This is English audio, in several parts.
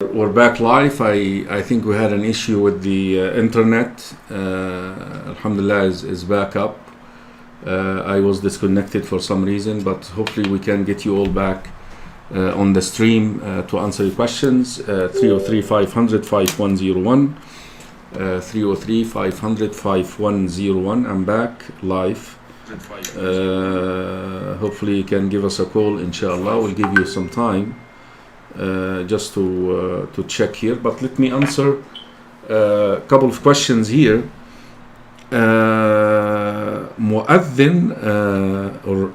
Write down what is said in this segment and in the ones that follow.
We're back live. I think we had an issue with the internet. Alhamdulillah is back up. I was disconnected for some reason, but hopefully we can get you all back on the stream to answer your questions. 303-500-5101. 303-500-5101. I'm back live. Hopefully you can give us a call, inshallah. We'll give you some time just to check here, but let me answer a couple of questions here. Mu'adhin or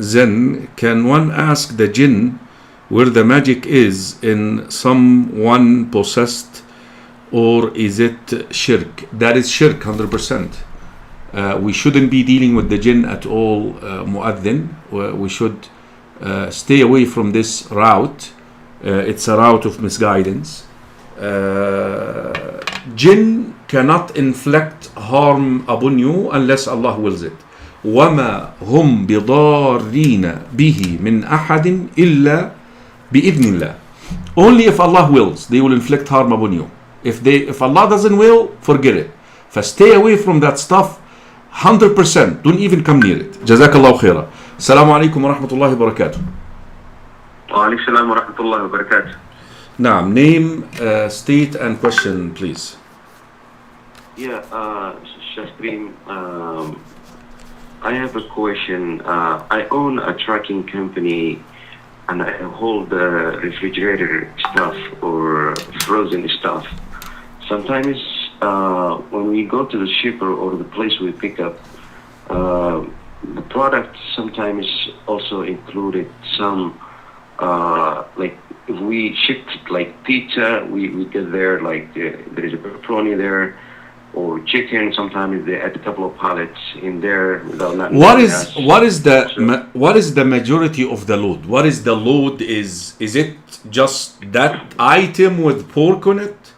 Zen, can one ask the jinn where the magic is in someone possessed, or is it shirk? That is shirk 100%. We shouldn't be dealing with the jinn at all, Mu'adhin. We should stay away from this route. It's a route of misguidance. Jinn cannot inflict harm upon you unless Allah wills it. وَمَا هُمْ بِضَارِّينَ بِهِ مِنْ أَحَدٍ إِلَّا بِإِذْنِ اللَّهِ. Only if Allah wills, they will inflict harm upon you. If Allah doesn't will, forget it. Stay away from that stuff 100%. Don't even come near it. Jazakallahu khaira. Assalamu alaikum wa rahmatullahi wa barakatuh. وعليكم السلام ورحمة الله وبركاته. Naam, name, state and question, please. Yeah, Shastrin, I have a question. I own a trucking company and I hold refrigerator stuff or frozen stuff. Sometimes when we go to the shipper or the place we pick up, the product sometimes also included some like if we shipped like pizza, we get there like there is a pepperoni there, or chicken. Sometimes they add a couple of pallets in there without not. What is the majority of the load? What is the load? Is it just that item with pork on it,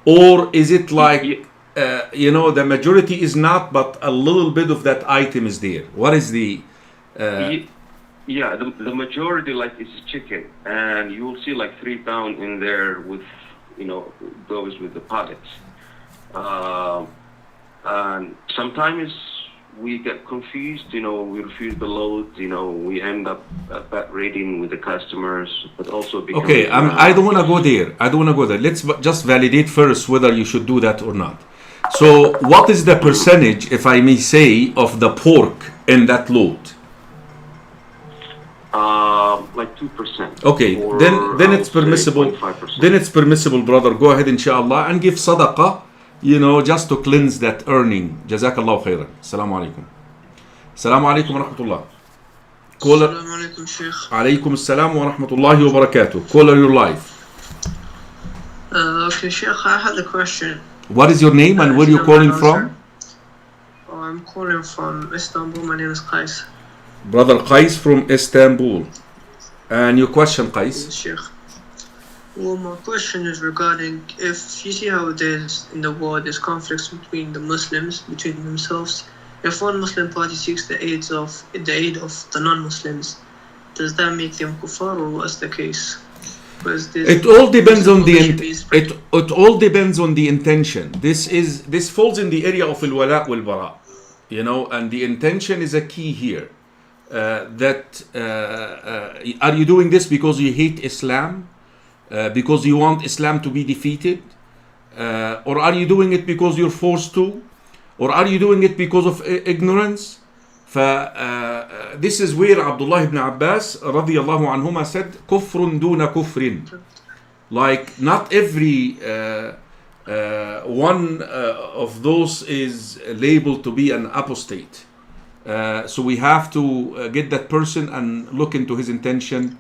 or is it like the majority is not, but a little bit of that item is there? What is the Yeah, the majority like is chicken, and you will see like 3 pounds in there with, goes with the pallets. And sometimes we get confused, we refuse the load, we end up at bad rating with the customers, but also because... Okay, I don't want to go there. Let's just validate first whether you should do that or not. So what is the percentage, if I may say, of the pork in that load? Like 2%. Okay, then it's permissible. 0.5%. Then it's permissible, brother. Go ahead, inshallah, and give sadaqah, just to cleanse that earning. Jazakallahu khairan. Assalamu alaikum. Assalamu alaikum wa rahmatullah. Assalamu alaikum, Sheikh. Alaikum assalam wa rahmatullahi wa barakatuh. Caller, your life. Okay, Sheikh, I had a question. What is your name and where are you calling from? I'm calling from Istanbul. My name is Qais. Brother Qais from Istanbul. And your question, Qais? Yes, Sheikh. Well, my question is regarding if you see how there's in the world there's conflicts between the Muslims, between themselves. If one Muslim party seeks the aid of the non-Muslims, does that make them kuffar, or what's the case? It all depends on it all depends on the intention. This falls in the area of al-wala wal-bara, and the intention is a key here. Are you doing this because you hate Islam, because you want Islam to be defeated, or are you doing it because you're forced to, or are you doing it because of ignorance? This is where Abdullah ibn Abbas radiyallahu anhuma said, kufrun duna kufrin. Like not every one of those is labeled to be an apostate. So we have to get that person and look into his intention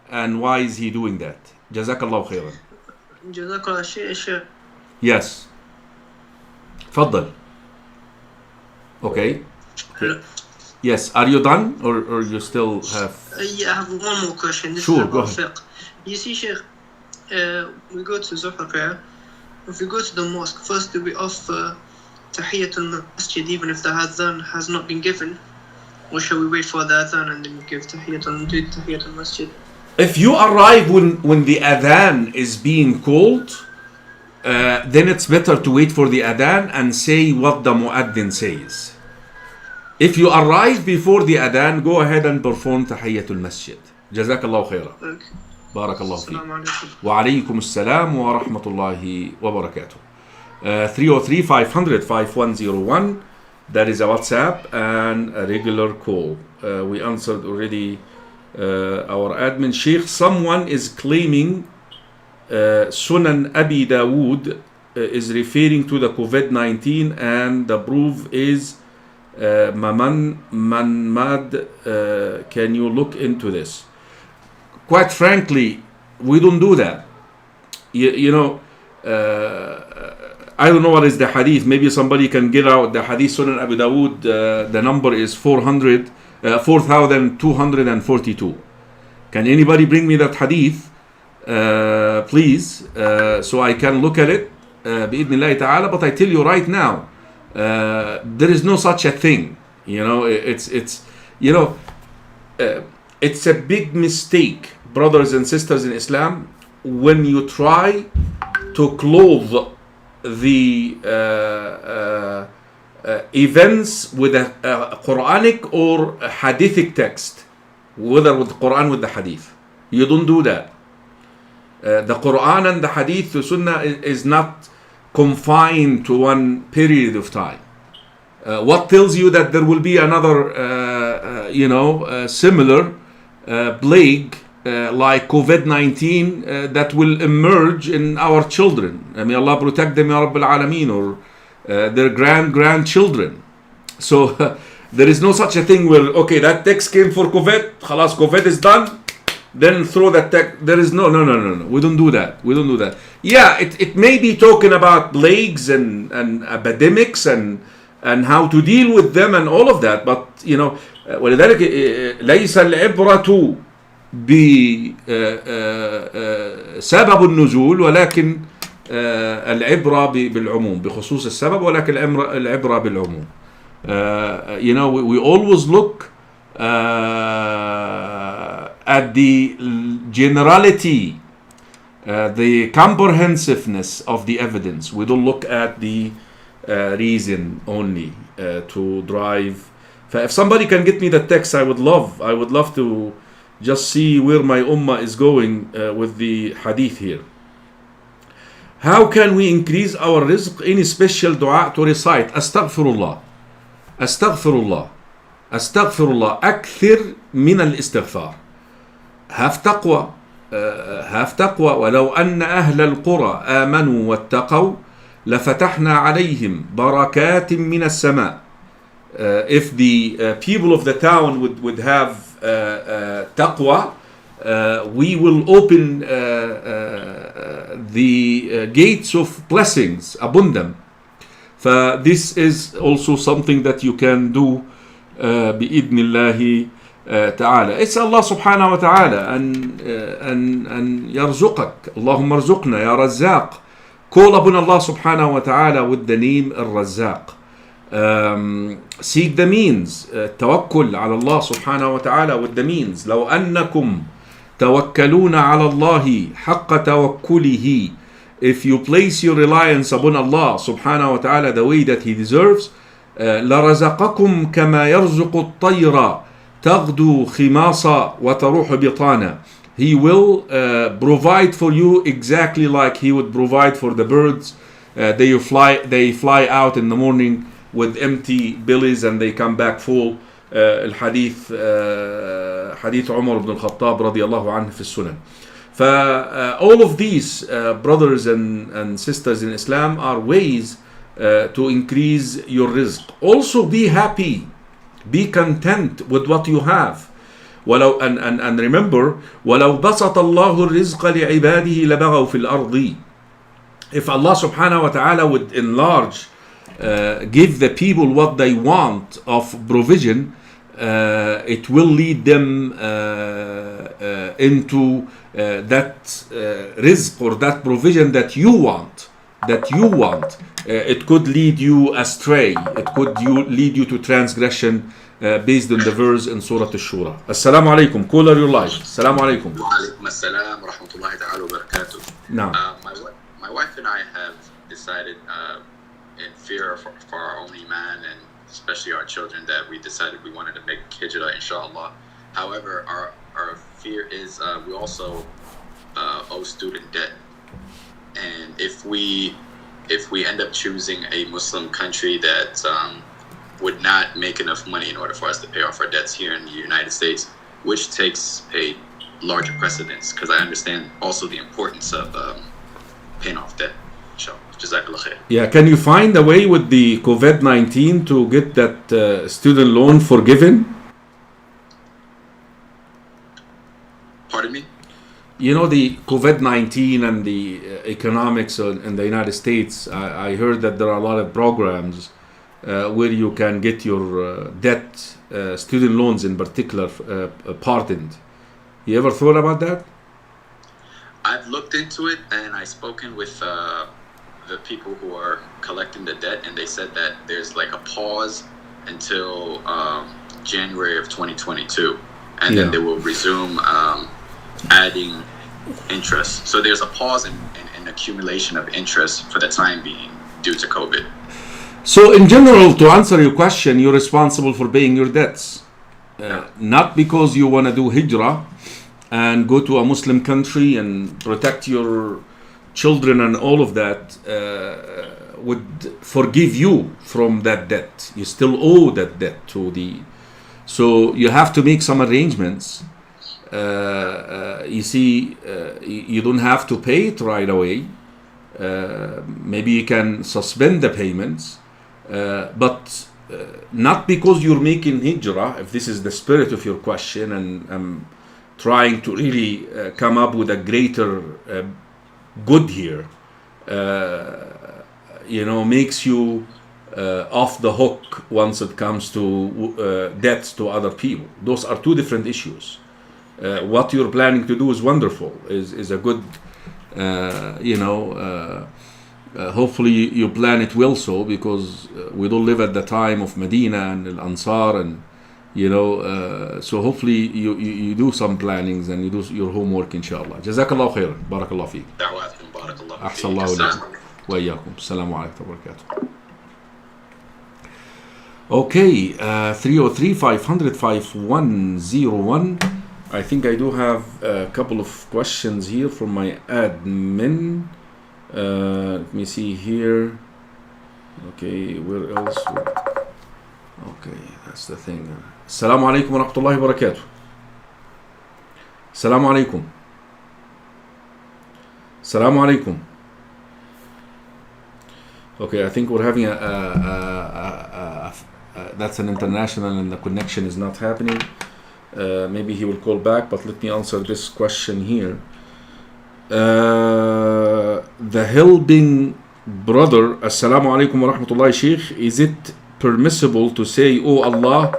and why is he doing that. Jazakallahu khairan. Jazakallah Sheikh. Yes. Faddal. Okay. Hello. Yes. Are you done or you still have? Yeah, I have one more question. This sure, is go ahead. You see, Sheikh, we go to Zuhr prayer. If we go to the mosque, first do we offer Tahiyatul Masjid even if the Adhan has not been given? Or shall we wait for the Adhan and then give Tahiyatul Masjid? If you arrive when the adhan is being called, then it's better to wait for the adhan and say what the muaddin says. If you arrive before the adhan, go ahead and perform tahiyyatul masjid. Jazakallahu khaira. Okay. Barakallahu feek. Assalamu alaikum. Wa alaykum assalam wa rahmatullahi wa barakatuh. 303-500-5101. That is a WhatsApp and a regular call. We answered already our admin. Sheikh, someone is claiming Sunan Abi Dawood is referring to the COVID-19 and the proof is Manmad. Can you look into this? Quite frankly, we don't do that. You know, I don't know what is the hadith. Maybe somebody can get out the hadith. Sunan Abi Dawood, the number is 4,242. Can anybody bring me that hadith, please, so I can look at it, bi'idhnillahi ta'ala. But I tell you right now, there is no such a thing. You know, it's a big mistake, brothers and sisters in Islam, when you try to clothe the events with a Quranic or a Hadithic text, whether with the Quran with the Hadith. You don't do that. The Quran and the Hadith, the Sunnah is not confined to one period of time. What tells you that there will be another, similar plague like COVID-19 that will emerge in our children? May Allah protect them, Ya Rabbil Alameen, or their grandchildren. So there is no such a thing where, okay, that text came for COVID, khalas, COVID is done, then throw that text. There is no. We don't do that. Yeah, it may be talking about plagues and epidemics and how to deal with them and all of that, but you know, ولذلك ليس العبرة بسبب النزول ولكن العبرة بالعموم، بخصوص السبب ولكن العبرة بالعموم. You know, we always look at the generality, the comprehensiveness of the evidence. We don't look at the reason only to drive. If somebody can get me the text, I would love to just see where my ummah is going with the hadith here. How can we increase our rizq? Any special dua to recite? Astaghfirullah. Astaghfirullah. Astaghfirullah. Akthir min al-istighfar. Have taqwa. Have taqwa. ولو أن أهل القرى آمنوا واتقوا لفتحنا عليهم بركات من السماء. If the people of the town would have taqwa, we will open the gates of blessings, abundant. This is also something that you can do بإذن الله تعالى. It's Allah subhanahu wa ta'ala and يرزقك. اللهم ارزقنا يا رزاق. Call upon Allah subhanahu wa ta'ala with the name الرزاق. Seek the means. توكل على الله سبحانه وتعالى with the means. لو أنكم توكلون على الله حق توكله. If you place your reliance upon Allah subhanahu wa ta'ala the way that He deserves, لرزقكم كما يرزق الطير تغدو خماصا وتروح بطانا. He will provide for you exactly like He would provide for the birds. They fly out in the morning with empty bellies and they come back full. الحديث حديث عمر بن الخطاب رضي الله عنه في السنن. All of these brothers and sisters in Islam are ways to increase your rizq. Also be happy, be content with what you have. ولو and remember ولو بسط الله الرزق لعباده لبغوا في الأرض. If Allah subhanahu wa ta'ala would enlarge, give the people what they want of provision, it will lead them into that rizq or that provision that you want. that you want. It could lead you astray. It could lead you to transgression based on the verse in Surah Ash-Shura. Assalamu alaikum. Caller, your life. Assalamu alaikum. Wa assalam wa rahmatullahi ta'ala wa barakatuh. Now, my wife and I have decided, in fear for our own iman and especially our children, that we decided we wanted to make hijrah, inshallah. However, our fear is we also owe student debt, and if we end up choosing a Muslim country that would not make enough money in order for us to pay off our debts here in the United States, which takes a larger precedence, because I understand also the importance of paying off debt. Inshallah. Jazakallah khair. yeah, can you find a way with the COVID-19 to get that student loan forgiven? Pardon me? You know, the COVID-19 and the economics in the United States, I heard that there are a lot of programs where you can get your debt, student loans in particular, pardoned. You ever thought about that? I've looked into it, and I've spoken with the people who are collecting the debt, and they said that there's like a pause until January of 2022, and then they will resume adding interest. So there's a pause in accumulation of interest for the time being due to COVID. So in general, to answer your question, you're responsible for paying your debts. Not because you want to do hijrah and go to a Muslim country and protect your children and all of that would forgive you from that debt. You still owe that debt to the... So you have to make some arrangements. You see, you don't have to pay it right away. Maybe you can suspend the payments. But not because you're making hijrah, if this is the spirit of your question, and I'm trying to really come up with a greater good here, makes you off the hook once it comes to debts to other people. Those are two different issues. What you're planning to do is wonderful, is a good, hopefully you plan it well, so because we don't live at the time of Medina and Al Ansar, and so hopefully you do some plannings and you do your homework, inshallah. Jazakallah khair. Barakallah feek. Da'watkum, barakallah feek. Ahsan Allahu alaykum wa iyyakum. Assalamu alaikum wa barakatuh. Okay, 303-500-5101. I think I do have a couple of questions here from my admin. Let me see here. Okay, where else? Okay, that's the thing. Assalamu alaikum wa rahmatullahi wa barakatuh. Assalamu alaikum. Assalamu alaikum. Okay, I think we're having that's an international and the connection is not happening. Maybe he will call back, but let me answer this question here. The helping brother, Assalamu alaikum wa rahmatullahi Sheikh, is it permissible to say, oh Allah,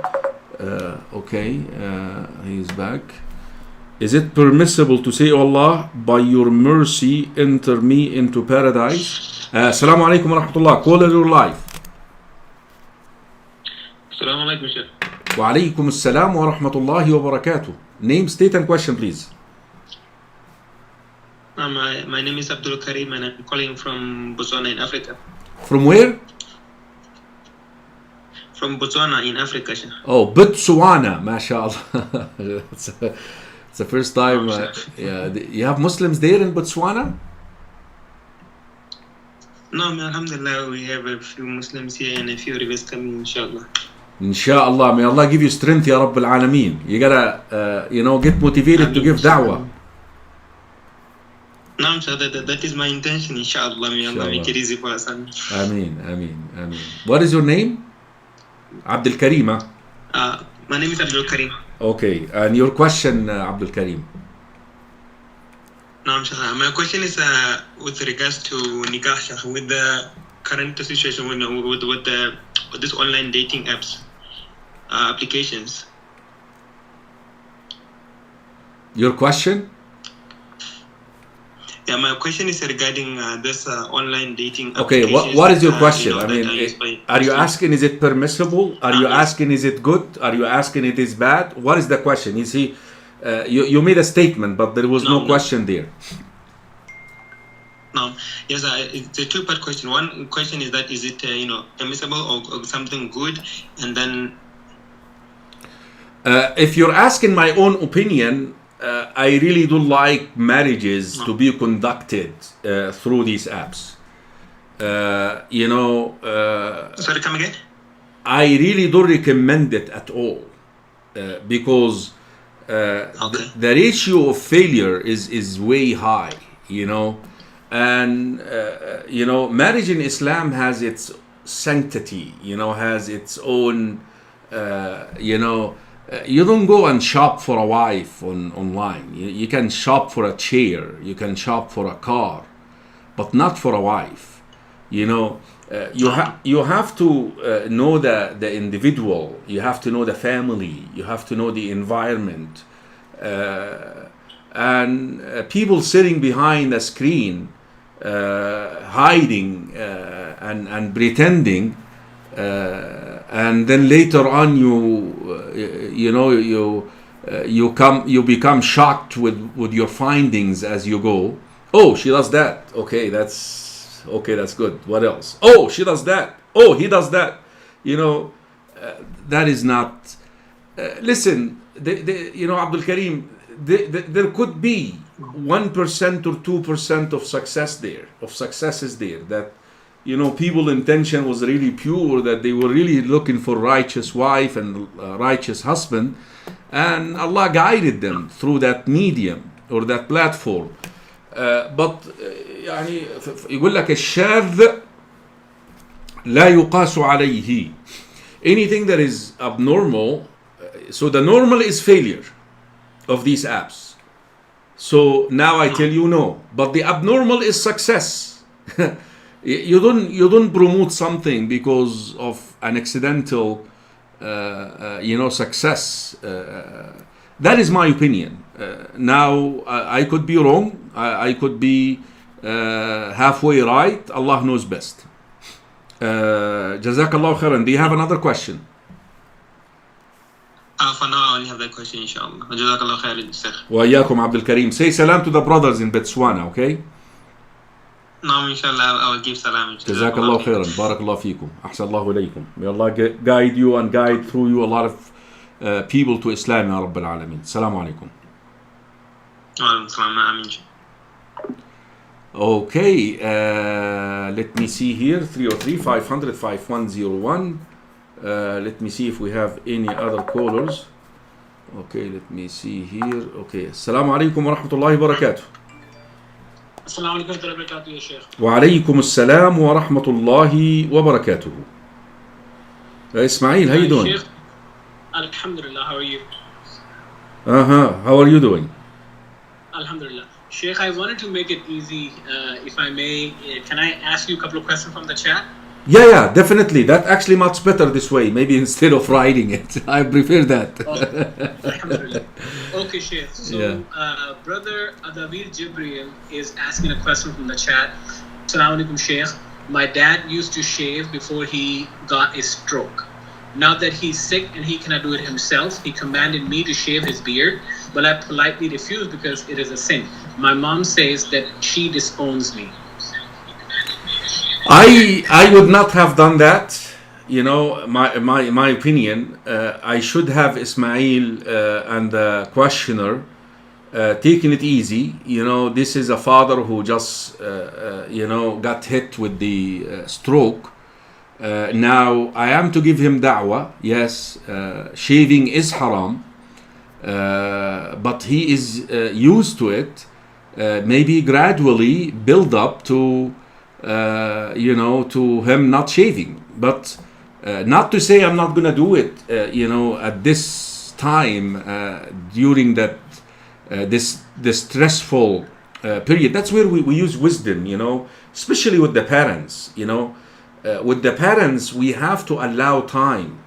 he's back. Is it permissible to say, oh Allah, by your mercy enter me into paradise? Assalamu alaikum wa rahmatullah, caller your life. Assalamu alaikum, Sheikh. Wa alaikum assalam wa rahmatullahi wa barakatuh. Name, state and question, please. My name is Abdul Karim, and I'm calling from Botswana in Africa. From where? From Botswana in Africa, Sheikh. Oh, Botswana, mashallah. It's the first time. You have Muslims there in Botswana? No, alhamdulillah, we have a few Muslims here and a few rivers coming, inshallah. Inshallah, may Allah give you strength, Ya Rabb al-Alameen. You gotta, get motivated to give da'wah. No, sir, that is my intention, inshallah. May Allah make it easy for us. Ameen. What is your name? Abdul Karim, huh? My name is Abdul Karim. Okay, and your question, Abdul Karim? No, my question is with regards to nikah, with the current situation with this online dating apps, applications. Your question? Yeah, my question is regarding this online dating Okay, applications. what is your that, question? that I are mean, used by are you Muslims. asking is it permissible? Are you Yes. asking is it good? Are you asking it is bad? What is the question? You see, you made a statement, but there was no No. question there. No, yes, it's a two-part question. One question is that is it permissible or something good, and then If you're asking my own opinion, I really do like marriages to be conducted through these apps. sorry, come again. I really don't recommend it at all because the ratio of failure is way high, and marriage in Islam has its sanctity, has its own, you don't go and shop for a wife online. You can shop for a chair, you can shop for a car, but not for a wife. You have to know the individual. You have to know the family. You have to know the environment. And people sitting behind a screen, hiding and pretending, and then later on you become shocked with your findings as you go. Oh, she does that. Okay, that's good. What else? Oh, she does that. Oh, he does that. That is not. Listen, Abdul Karim, there could be 1% or 2% of successes there. That people intention was really pure. That they were really looking for righteous wife and righteous husband, and Allah guided them through that medium or that platform. But يعني يقول لك الشاذ لا يقاس عليه. Anything that is abnormal, so the normal is failure of these apps. So now I tell you no, but the abnormal is success. You don't promote something because of an accidental success. That is my opinion. Now I could be wrong. I could be halfway right. Allah knows best. Jazakallah khairan. Do you have another question? For now, I only have that question, inshallah. Jazakallah khairan, Sheikh. وإياكم عبد الكريم. Say salam to the brothers in Botswana, okay? No, inshallah, I will give salam. Jazakallah khairan. Barakallah fikum. Ahsan Allahu ilaykum. May Allah guide you and guide through you a lot of people to Islam, Ya Rabbil Alameen. Assalamu alaikum. Okay, let me see here. 303-500-5101. Let me see if we have any other callers. Okay, let me see here. Okay, Assalamu alaikum wa rahmatullahi wa barakatuh. Assalamu alaikum wa barakatuh, ya Sheikh. Wa alaikum assalam wa rahmatullahi wa barakatuh. Ismail, how you doing? Sheikh, alhamdulillah, how are you? How are you doing? Alhamdulillah. Sheikh, I wanted to make it easy, if I may. Can I ask you a couple of questions from the chat? Yeah, definitely. That actually much better this way. Maybe instead of writing it, I prefer that. Alhamdulillah. Okay, Sheikh. So, brother Adavir Jibril is asking a question from the chat. Assalamu alaikum, Sheikh. My dad used to shave before he got a stroke. Now that he's sick and he cannot do it himself, he commanded me to shave his beard, but I politely refused because it is a sin. My mom says that she disowns me. I would not have done that. My opinion, I should have Ismail and the questioner taken it easy. This is a father who just got hit with the stroke. Now I am to give him da'wah. Yes, shaving is haram, but he is used to it. Maybe gradually build up to him not shaving, but not to say I'm not gonna do it at this time during that this stressful period. That's where we use wisdom, especially with the parents. With the parents we have to allow time,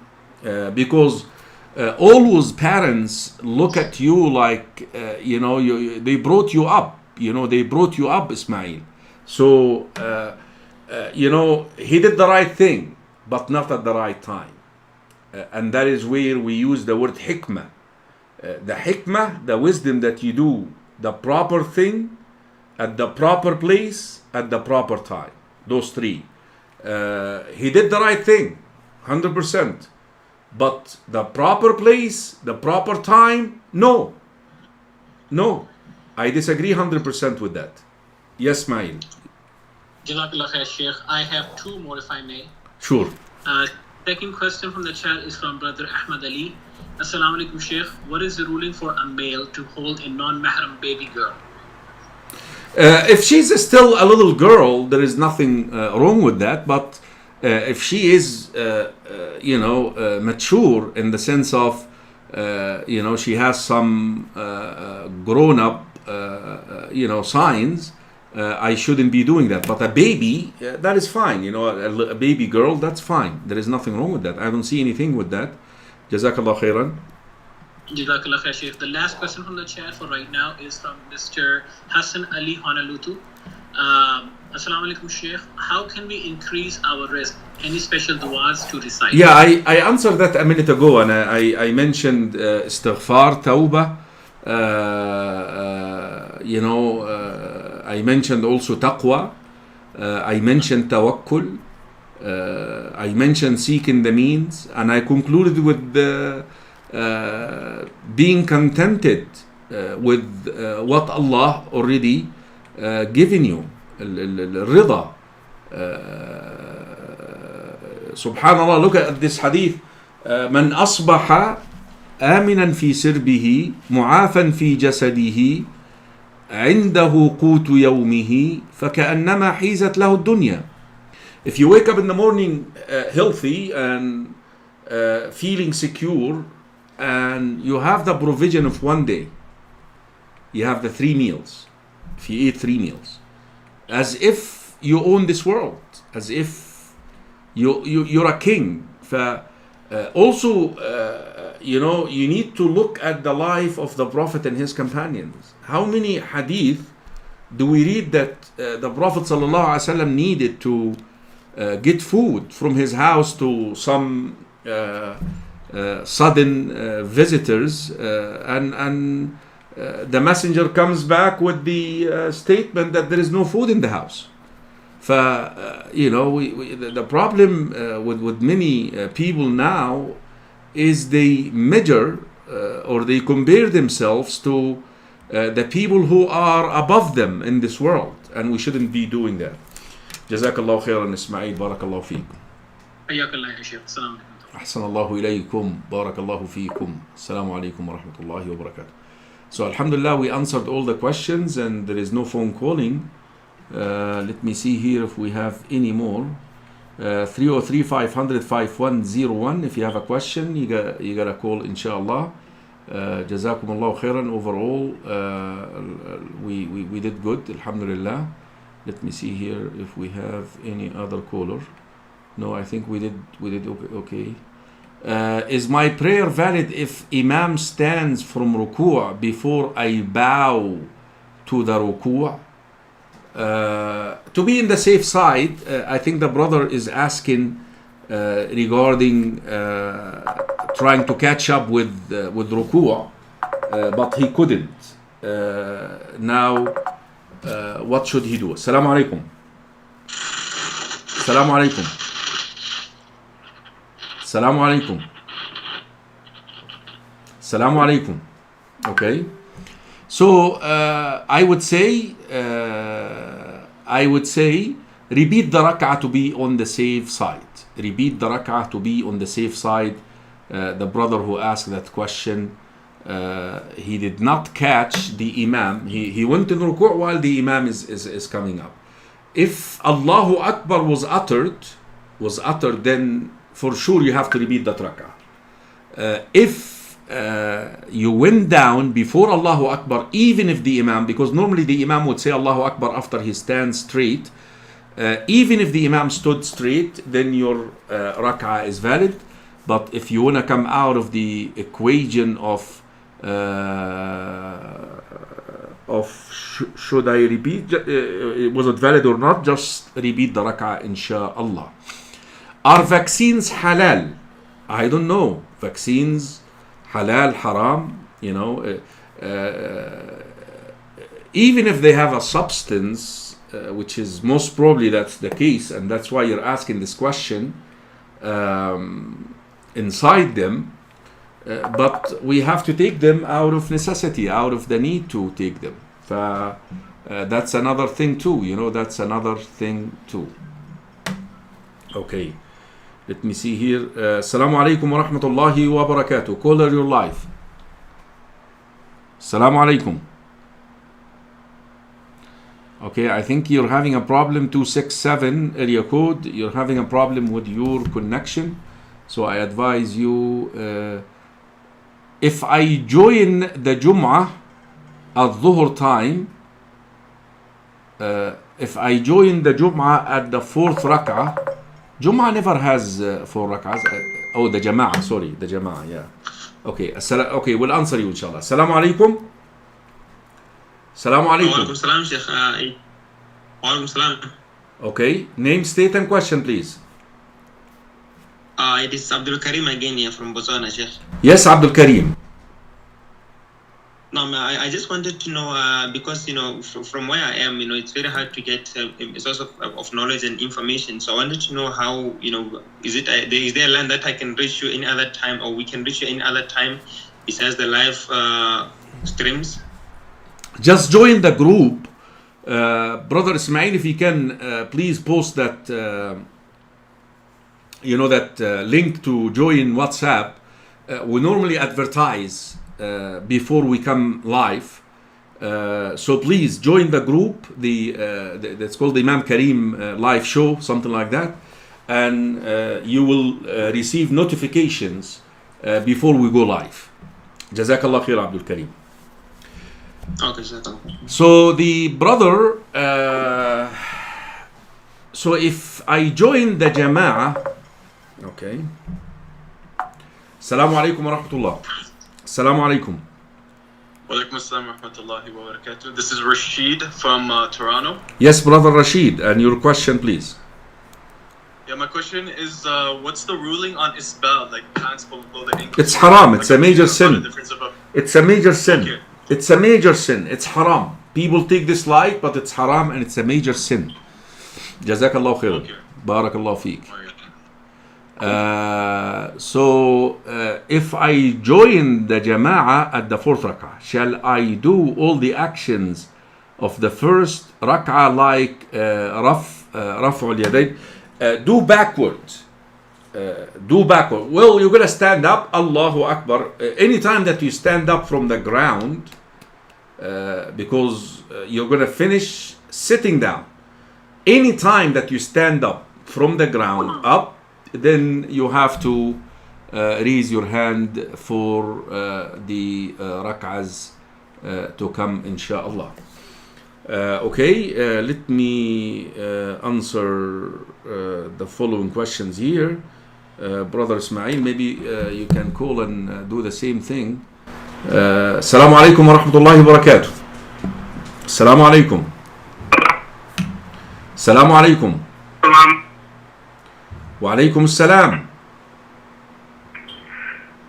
because always parents look at you like they brought you up. they brought you up, Ismail. So, he did the right thing, but not at the right time. And that is where we use the word hikmah. The hikmah, the wisdom that you do the proper thing at the proper place at the proper time. Those three. He did the right thing, 100%. But the proper place, the proper time, no. I disagree 100% with that. Yes, Mail. Jazakallah khair, Sheikh. I have two more, if I may. Sure. Second question from the chat is from Brother Ahmad Ali. Assalamu alaikum, Sheikh. What is the ruling for a male to hold a non-mahram baby girl? If she's still a little girl, there is nothing wrong with that. But if she is, mature in the sense of, she has some grown-up, signs, I shouldn't be doing that. But a baby, that is fine. A baby girl, that's fine. There is nothing wrong with that. I don't see anything with that. Jazakallah khairan. Jazakallah khair, Sheikh. The last question from the chat for right now is from Mr. Hassan Ali Honolulu. Assalamu alaikum, Sheikh. How can we increase our rizq? Any special du'as to recite? Yeah, I answered that a minute ago, and I mentioned istighfar, tawbah. I mentioned also taqwa. I mentioned tawakkul. I mentioned seeking the means, and I concluded with being contented with what Allah already given you. الرضا. Subhanallah, look at this hadith. من أصبح آمنا في سربه معافا في جسده عنده قوت يومه فكأنما حيزت له الدنيا. If you wake up in the morning healthy and feeling secure, and you have the provision of one day, you have the 3 meals. If you eat 3 meals, as if you own this world, as if you're a king. Also, you need to look at the life of the Prophet and his companions. How many hadith do we read that the Prophet ﷺ needed to get food from his house to some sudden visitors, and the messenger comes back with the statement that there is no food in the house. The problem with many people now is they measure or they compare themselves to the people who are above them in this world, and we shouldn't be doing that. Jazakallah khairan, Ismail. Barakallahu feekum. Hayyakallah ya Sheikh. Assalamu alaikum. Ahsanallahu ilaykum. Barakallahu feekum. Assalamu alaikum wa rahmatullahi wa barakatuh. So alhamdulillah, we answered all the questions and there is no phone calling. Let me see here if we have any more. 303-500-5101. If you have a question, you gotta call, inshallah. Jazakumullahu khairan. Overall, we did good, alhamdulillah. Let me see here if we have any other caller. No, I think we did okay. Is my prayer valid if Imam stands from ruku' before I bow to the ruku'? To be in the safe side, I think the brother is asking regarding trying to catch up with ruku', but he couldn't. Now, what should he do? Assalamu alaikum. Assalamu alaikum. Assalamu alaikum. Assalamu alaikum. Okay. So I would say repeat the rak'ah to be on the safe side. Repeat the rak'ah to be on the safe side. The brother who asked that question, he did not catch the Imam. He went in ruku' while the Imam is coming up. If Allahu Akbar was uttered, then for sure you have to repeat that rak'ah. If you went down before Allahu Akbar, even if the Imam, because normally the Imam would say Allahu Akbar after he stands straight, even if the Imam stood straight, then your rak'ah is valid. But if you want to come out of the equation of of should I repeat, was it valid or not, just repeat the rak'ah inshallah. Are vaccines halal? I don't know. Vaccines, halal, haram, even if they have a substance, which is most probably that's the case, and that's why you're asking this question, inside them, but we have to take them out of necessity, out of the need to take them. That's another thing too, that's another thing too. Okay, let me see here. Assalamu alaikum wa rahmatullahi wa barakatuh. Caller, you're live. Assalamu alaikum. Okay, I think you're having a problem, 267 area code. You're having a problem with your connection. So I advise you, if I join the Jum'ah at Dhuhr time, if I join the Jum'ah at the fourth rak'ah, Jum'ah never has 4 rak'ahs. The Jama'ah, sorry, the Jama'ah, yeah. Okay, okay, we'll answer you inshallah. Assalamu alaikum. Assalamu alaikum. Walaikum salam, Sheikh. Walaikum salam. Okay, name, state and question please. It is Abdul Karim again here from Botswana, Sheikh. Yes, Abdul Karim. No, I just wanted to know, because, from where I am, it's very hard to get a source of knowledge and information. So I wanted to know how, is there a line that I can reach you any other time, or we can reach you any other time besides the live streams? Just join the group. Brother Ismail, if you can, please post that, that link to join WhatsApp. We normally advertise before we come live, so please join the group. That's called the Imam Karim live show, something like that, and you will receive notifications before we go live. Jazakallah khair, Abdul Karim. Okay, so the brother, so if I join the Jama'ah, okay. Assalamu alaikum wa rahmatullah. Assalamu alaikum. Walaikum assalam wa rahmatullahi wa barakatuh. This is Rashid from Toronto. Yes, brother Rashid, and your question please. Yeah, my question is, what's the ruling on isbal, like pants below the ankle? It's haram. It's a major sin. It's a major sin. Okay. It's a major sin. It's haram. People take this light, but it's haram and it's a major sin. Jazakallah khair. Okay. Barakallah feek. So if I join the Jama'ah at the fourth rak'ah, shall I do all the actions of the first rak'ah like raf'ul yadayn? Do backwards. Do backward. Well, you're going to stand up. Allahu Akbar. Anytime that you stand up from the ground, because you're going to finish sitting down. Anytime that you stand up from the ground up, then you have to raise your hand for the rak'ahs to come, inshallah. Okay, let me answer the following questions here. Brother Ismail, maybe you can call and do the same thing. Assalamu alaikum wa rahmatullahi wa barakatuh. Assalamu alaikum. Assalamu alaikum. Wa alaikum assalam.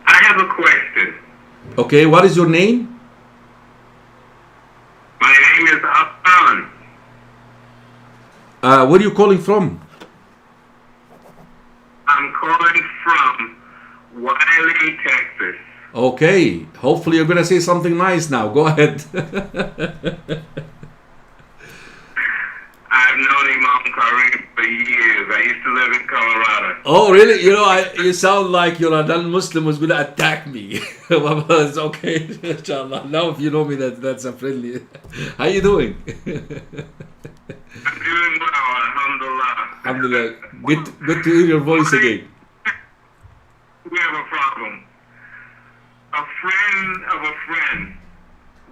I have a question. Okay, what is your name? My name is Afan. Where are you calling from? I'm calling from Wiley, Texas. Okay, hopefully you're going to say something nice now. Go ahead. I've known Imam Karim for years. I used to live in Colorado. Oh, really? You sound like you're a non-Muslim who's going to attack me. It's okay, inshallah. Now if you know me, that's a friendly. How you doing? I'm doing well, alhamdulillah. Alhamdulillah. Good to hear your voice again. We have a problem. A friend of a friend,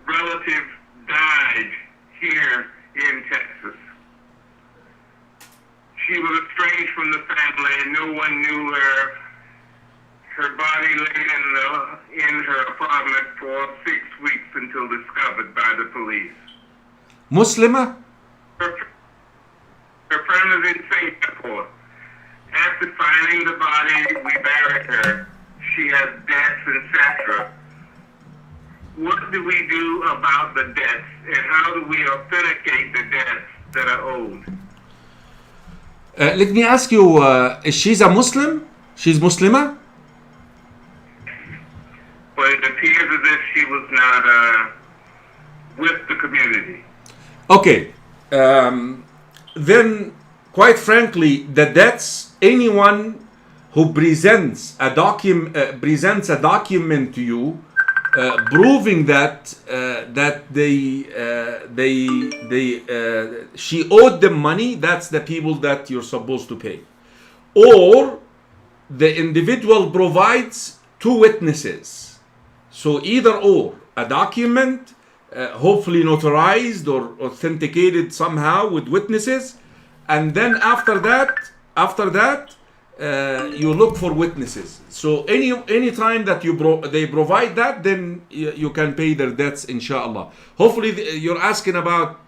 relative, died here in Texas. She was estranged from the family and no one knew her. her body laid in her apartment for 6 weeks until discovered by the police. Muslima? Her friend is in Singapore. After finding the body, we buried her. She has debts, etc. What do we do about the debts, and how do we authenticate the debts that are owed? Let me ask you, is she's a Muslim? She's Muslima? But it appears as if she was not with the community. Okay. Then, quite frankly, the debts, anyone who presents a document to you proving that she owed them money, that's the people that you're supposed to pay. Or the individual provides two witnesses. So either or, a document hopefully notarized or authenticated somehow with witnesses, and then after that you look for witnesses. So any time that they provide that, then you can pay their debts, inshallah. Hopefully you're asking about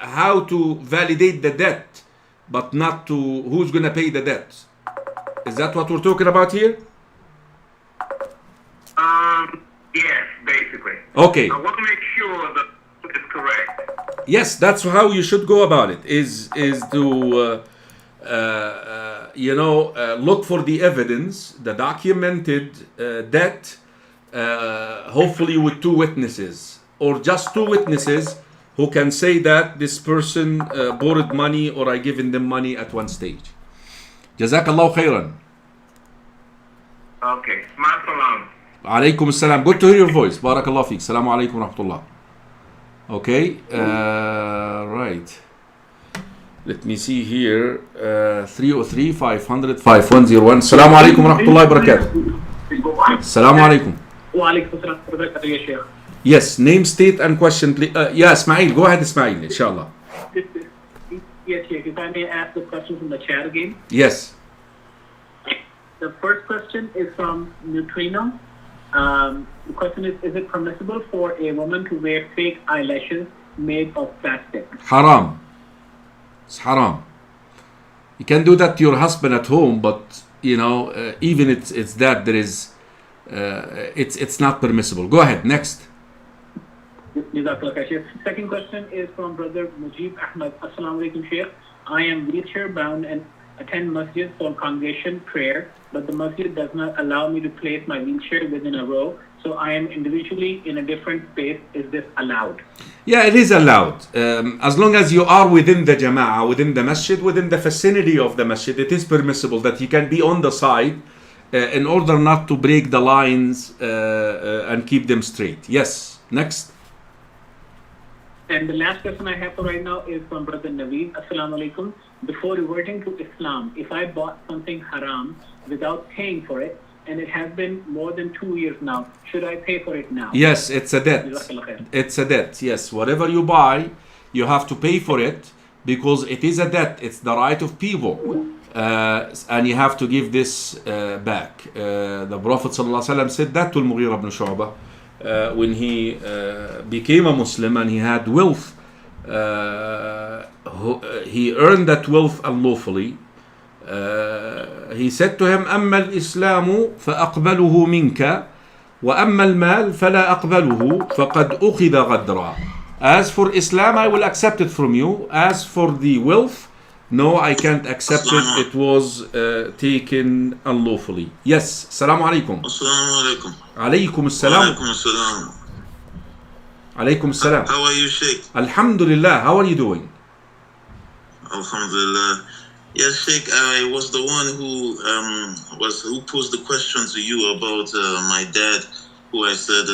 how to validate the debt, but not to who's going to pay the debt. Is that what we're talking about here? Yes, basically. Okay. I want to make sure that it's correct. Yes, that's how you should go about it. Is to look for the evidence, the documented debt, hopefully with two witnesses, or just two witnesses who can say that this person borrowed money or I given them money at one stage. Jazakallah khairan. Okay. Ma salam. Alaykum salam. Good to hear your voice. Barakallah feek. Assalamu alaikum wa rahmatullah. Okay. Right. Let me see here. 303 500 5101. Assalamu alaikum wa rahmatullahi wa barakatuh. Assalamu alaikum. Wa alaikum assalam wa barakatuh, ya Sheikh. Yes, name, state, and question, please. Yeah, Ismail. Go ahead, Ismail, inshallah. Yes, Sheikh. If I may ask the question from the chat again. Yes. The first question is from Neutrino. The question is it permissible for a woman to wear fake eyelashes made of plastic? Haram. It's haram. You can do that to your husband at home, but even it's that there is, it's not permissible. Go ahead. Next. Second question is from Brother Mujib Ahmad. Assalamu alaikum, Sheikh. I am wheelchair bound and attend masjid for congregation prayer, but the masjid does not allow me to place my wheelchair within a row, so I am individually in a different space. Is this allowed? Yeah, it is allowed. As long as you are within the jama'ah, within the masjid, within the vicinity of the masjid, it is permissible that you can be on the side in order not to break the lines and keep them straight. Yes. Next. And the last question I have for right now is from Brother Naveed. Assalamu alaikum. Before reverting to Islam, if I bought something haram without paying for it, and it has been more than 2 years now, should I pay for it now? Yes, it's a debt. It's a debt. Yes, whatever you buy, you have to pay for it because it is a debt. It's the right of people, and you have to give this back. The Prophet ﷺ said that to Al-Mughira ibn Shu'bah when he became a Muslim and he had wealth. He earned that wealth unlawfully. He said to him, أما الإسلام فأقبله منك وأما المال فلا أقبله فقد أخذ غدرا. As for Islam, I will accept it from you. As for the wealth, no, I can't accept it. It was taken unlawfully. Yes. Assalamu alaikum. Assalamu alaikum. Alaykum assalam. Alaikum assalam. Alaykum assalam. How are you, Sheikh? Alhamdulillah. How are you doing? Alhamdulillah. Yes, Sheikh, I was the one who posed the question to you about my dad, who I said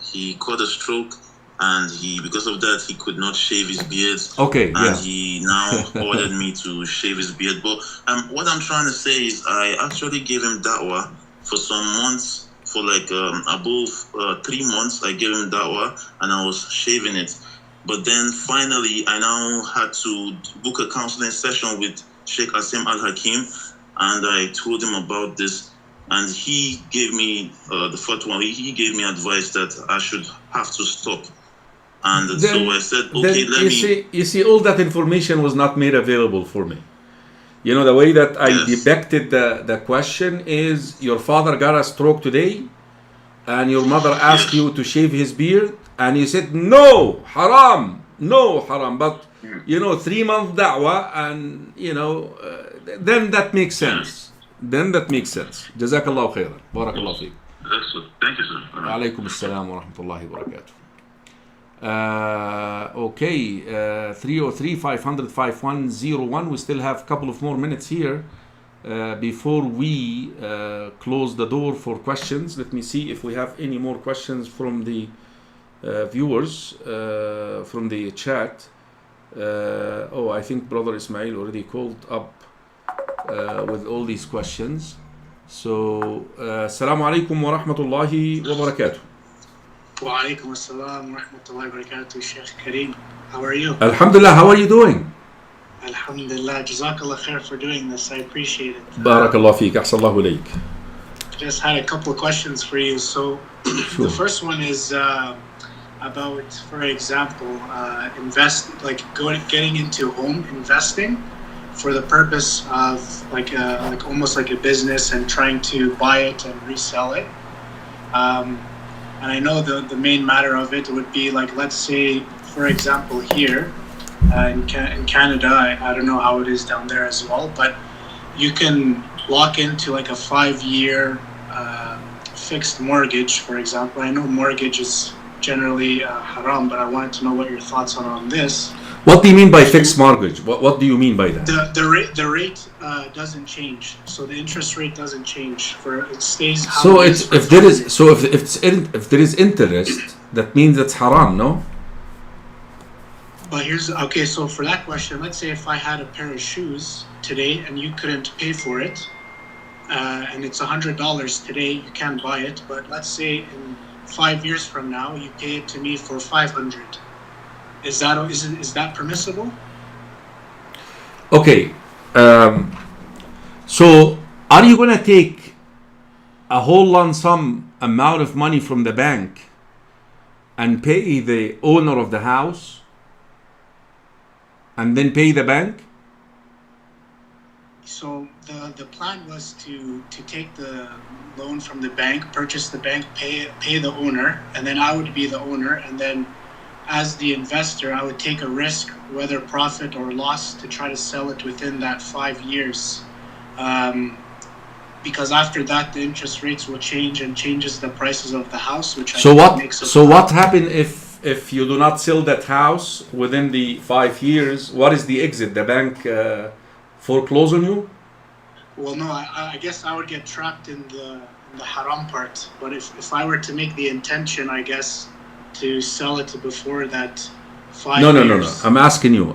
he caught a stroke, and because of that he could not shave his beard. Okay, and he now ordered me to shave his beard. But what I'm trying to say is I actually gave him da'wah for some months, for like above 3 months. I gave him da'wah and I was shaving it. But then finally I now had to book a counseling session with Sheikh Asim Al-Hakim, and I told him about this. and he gave me the fatwa. He gave me advice that I should have to stop. And Then, so I said, okay, then let me. you see, all that information was not made available for me. You know, the way that I Yes. depicted the question is, your father got a stroke today, and your mother asked Yes. you to shave his beard, and you said, no, haram, no, haram. But, you know, 3-month da'wah, and, you know, then that makes sense. Then that makes sense. Jazakallah khairan. Barakallah feek. That's it. Thank you, sir. Alaikum assalam wa rahmatullahi wa barakatuh. Okay, 303-500-5101. We still have a couple of more minutes here before we close the door for questions. Let me see if we have any more questions from the viewers from the chat. I think Brother Ismail already called up with all these questions. So, Assalamu alaikum wa rahmatullahi wa barakatuh. Wa alaikum assalam wa rahmatullahi wa barakatuh, Sheikh Karim. How are you? Alhamdulillah, how are you doing? Alhamdulillah, Jazakallah khair for doing this. I appreciate it. Barakallah feek, ahsallahu alayk. Just had a couple of questions for you. So, Sure. the first one is about, for example, getting into home investing for the purpose of like almost like a business and trying to buy it and resell it. And I know the main matter of it would be like, let's say, for example, here in Canada, I don't know how it is down there as well, but you can lock into like a 5-year fixed mortgage, for example. I know mortgage is generally haram, but I wanted to know what your thoughts are on this. What do you mean by fixed mortgage? What do you mean by that? The rate doesn't change, so the interest rate doesn't change. It stays how So it is for if there 5 is years. if there is interest, that means it's haram, no? But so for that question, let's say if I had a pair of shoes today and you couldn't pay for it, and it's $100 today, you can't buy it. But let's say in 5 years from now, you pay it to me for 500. Is that permissible? Okay. So are you gonna take a whole lump sum amount of money from the bank and pay the owner of the house and then pay the bank? So the plan was to take the loan from the bank, purchase the bank, pay the owner, and then I would be the owner, and then as the investor, I would take a risk, whether profit or loss, to try to sell it within that 5 years. Because after that, the interest rates will change and changes the prices of the house, which I think makes it. So what happens if you do not sell that house within the 5 years? What is the exit? The bank foreclose on you? Well, no, I guess I would get trapped in the haram part. But if I were to make the intention, I guess, to sell it before that 5 No. years. I'm asking you.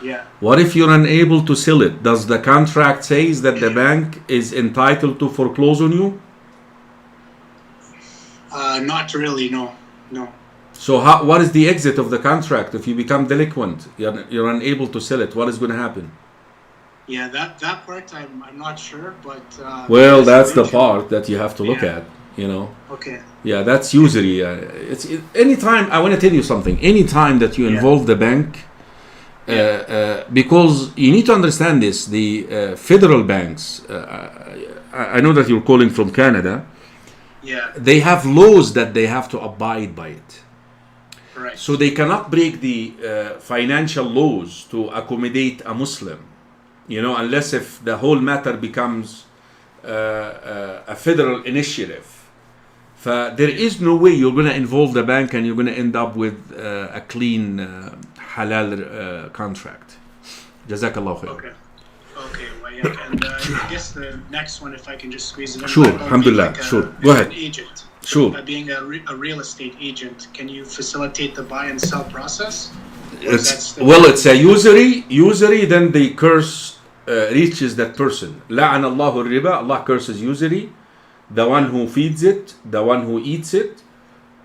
Yeah. What if you're unable to sell it? Does the contract says that the bank is entitled to foreclose on you? Not really, no. So what is the exit of the contract if you become delinquent? You're unable to sell it. What is going to happen? Yeah, that part I'm not sure, but Well, that's the part that you have to look at. You know. Okay. Yeah, that's usury. Anytime, I want to tell you something. Anytime that you involve the bank, because you need to understand this, the federal banks, I know that you're calling from Canada, they have laws that they have to abide by it. Right. So they cannot break the financial laws to accommodate a Muslim, unless if the whole matter becomes a federal initiative. There is no way you're going to involve the bank and you're going to end up with a clean halal contract. Jazakallah khair. Okay, well, yeah, and I guess the next one, if I can just squeeze it in. Sure, alhamdulillah, sure. Go ahead. An agent. Sure. Being a real estate agent, can you facilitate the buy and sell process? It's a usury, then the curse reaches that person. لعن الله الربا, Allah curses usury, the one who feeds it, the one who eats it,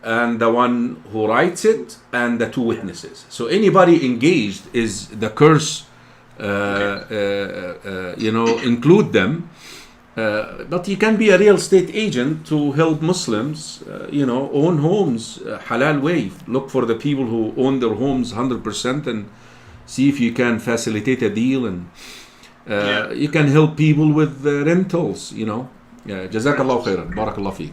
and the one who writes it, and the two witnesses. So anybody engaged is the curse, include them. But you can be a real estate agent to help Muslims, own homes, halal way. Look for the people who own their homes 100% and see if you can facilitate a deal, and you can help people with rentals, جزاك الله خيرا. بارك الله فيك.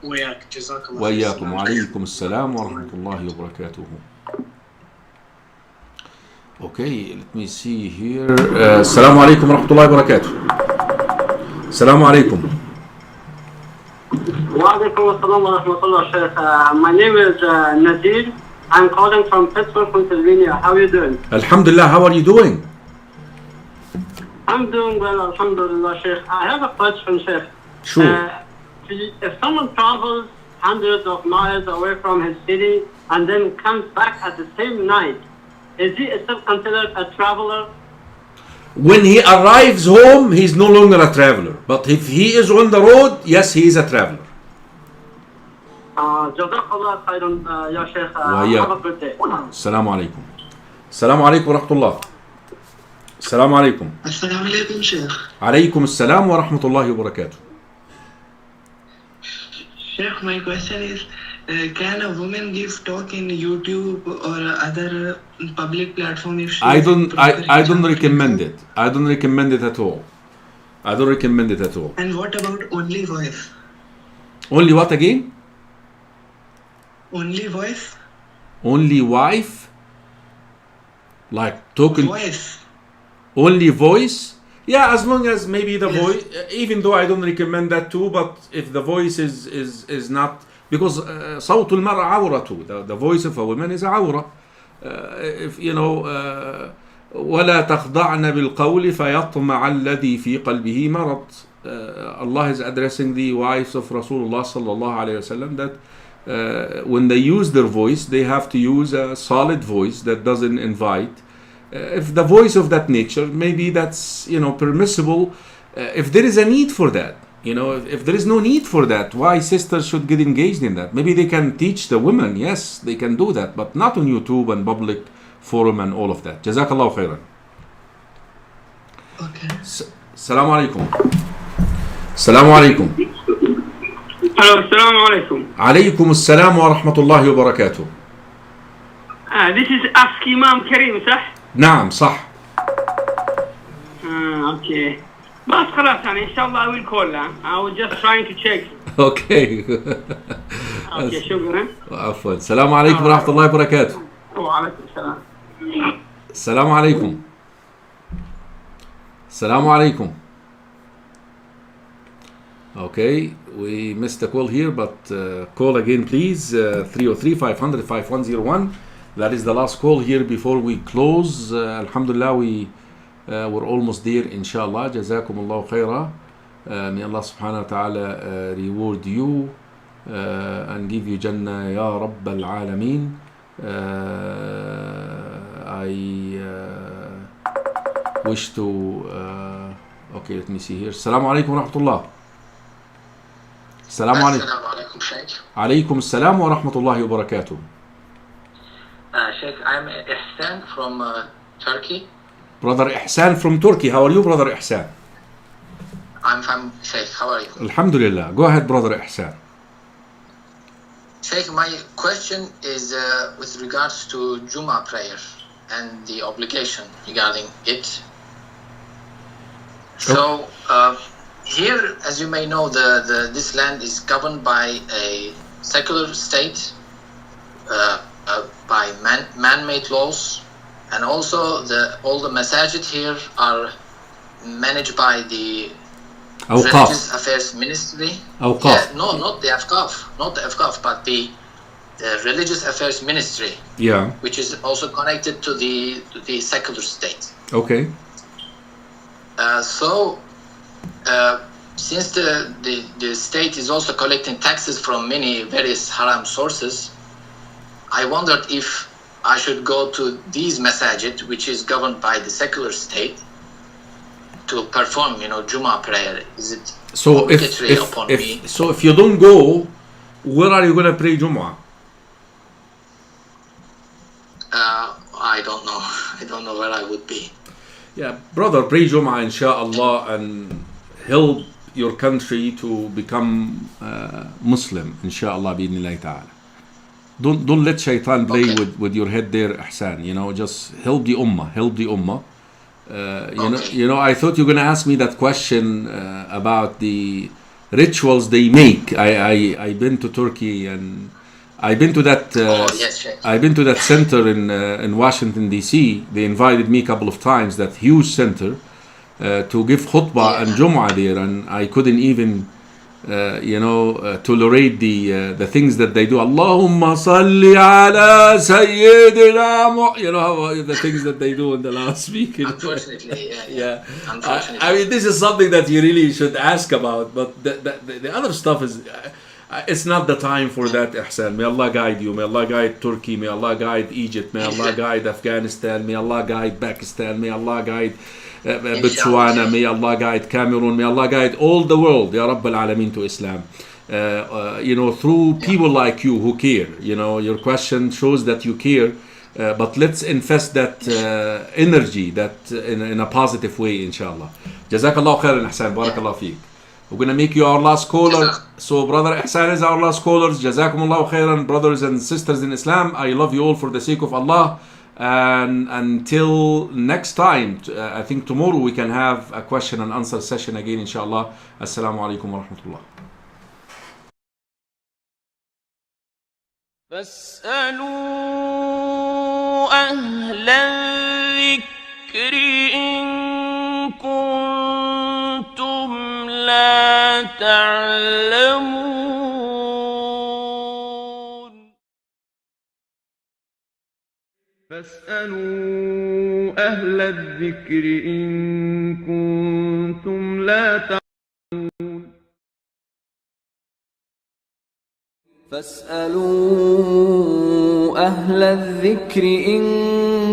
وياك جزاك الله. وإياكم. وعليكم السلام ورحمة الله وبركاته. Okay, let me see here. السلام عليكم ورحمة الله وبركاته. السلام عليكم. وعليكم السلام ورحمة الله Sheikh. My name is Nadir. I'm calling from Pittsburgh, Pennsylvania. How are you doing? Alhamdulillah, how are you doing? I'm doing well, Alhamdulillah, Sheikh. I have a question, Sheikh. Sure. If someone travels hundreds of miles away from his city and then comes back at the same night, is he still considered a traveler? When he arrives home, he's no longer a traveler. But if he is on the road, yes, he is a traveler. Jazakallah khairan, ya Sheikh. وإياك. Have a good day. السلام عليكم. السلام عليكم ورحمة الله. السلام عليكم. Assalamu alaikum, Sheikh. عليكم السلام ورحمة الله وبركاته. Sheikh, my question is, can a woman give talk in YouTube or other public platform if she I don't hijab? recommend it. I don't recommend it at all. I don't recommend it at all. And what about only voice? Only what again? Only voice? Only wife? Like talking Voice. only voice? Yeah, as long as maybe the voice, even though I don't recommend that too, but if the voice is not, because صوت المرأة عورة, the voice of a woman is عورة. If ولا تخضعن بالقول فيطمع الذي في قلبه مرض. Allah is addressing the wives of Rasulullah sallallahu alayhi wasallam that when they use their voice, they have to use a solid voice that doesn't invite. If the voice of that nature, maybe that's permissible. If there is a need for that, if there is no need for that, why sisters should get engaged in that? Maybe they can teach the women. Yes, they can do that, but not on YouTube and public forum and all of that. Jazakallah khairan. Okay. Assalamu alaikum. Assalamu alaikum. Hello, assalamu alaikum. Alaykum assalam wa rahmatullahi wa barakatuh. This is Ask Imam Karim, صح؟ نعم صح. Okay. بس خلاص يعني إن شاء الله I will call. I was just trying to check. Okay. Okay, شكرا. عفوا. السلام عليكم ورحمة الله وبركاته. وعليكم السلام. السلام عليكم. السلام عليكم. Okay, we missed a call here, but call again please. 303-500-5101. That is the last call here before we close. Alhamdulillah, we're almost there, inshallah. Jazakumullahu khaira. May Allah subhanahu wa ta'ala reward you and give you Jannah ya Rabbal Alameen. I wish to okay, let me see here. Assalamu alaikum wa rahmatullah. Assalamu alaikum. Assalamu alaikum, Sheikh. Alaikum assalam wa rahmatullahi wa barakatuh. Sheikh, I'm Ihsan from Turkey. Brother Ihsan from Turkey. How are you, Brother Ihsan? I'm fine, Sheikh. How are you? Alhamdulillah. Go ahead, Brother Ihsan. Sheikh, my question is with regards to Jummah prayer and the obligation regarding it. So, here, as you may know, this land is governed by a secular state, by man-made laws, and also all the masajid here are managed by the Religious Affairs Ministry. Yeah, no, not the Awqaf, but the Religious Affairs Ministry. Yeah. Which is also connected to the secular state. Okay. Since the state is also collecting taxes from many various haram sources, I wondered if I should go to these masajid, which is governed by the secular state, to perform, Jummah prayer. Is it obligatory upon me? So if you don't go, where are you going to pray Jummah? I don't know. I don't know where I would be. Yeah, brother, pray Jummah inshallah and help your country to become Muslim, inshallah, bi'idhnillahi ta'ala. Don't let shaitan play with your head there, Ihsan. You know, just help the ummah, help the ummah. You know, I thought you were gonna ask me that question about the rituals they make. I been to Turkey, and I've been to that. I've been to that center in Washington D.C. They invited me a couple of times. That huge center to give khutbah and Jum'ah there, and I couldn't even. Tolerate the things that they do. Allahumma salli ala sayyidina. You know the things that they do in the loudspeaker. Unfortunately, yeah. Unfortunately. I mean, this is something that you really should ask about. But the other stuff is, it's not the time for that, Ihsan. May Allah guide you. May Allah guide Turkey. May Allah guide Egypt. May Allah guide Afghanistan. May Allah guide Pakistan. May Allah guide Botswana. May Allah guide Cameroon. May Allah guide all the world, Ya Rabb al-Alameen, to Islam. Through people like you who care. Your question shows that you care. But let's invest that energy that in a positive way, inshallah. Jazakallah khairan, Ihsan. Barakallah feek. We're going to make you our last caller. So Brother Ihsan is our last caller. Jazakumullah khairan, brothers and sisters in Islam. I love you all for the sake of Allah. And until next time, I think tomorrow we can have a question and answer session again, inshallah. Assalamu alaikum wa rahmatullah. فاسألوا أهل الذكر إن كنتم لا تعلمون. فاسألوا أهل الذكر إن كنتم لا تعلمون. فاسألوا أهل الذكر إن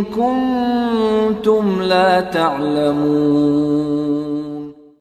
كنتم لا تعلمون.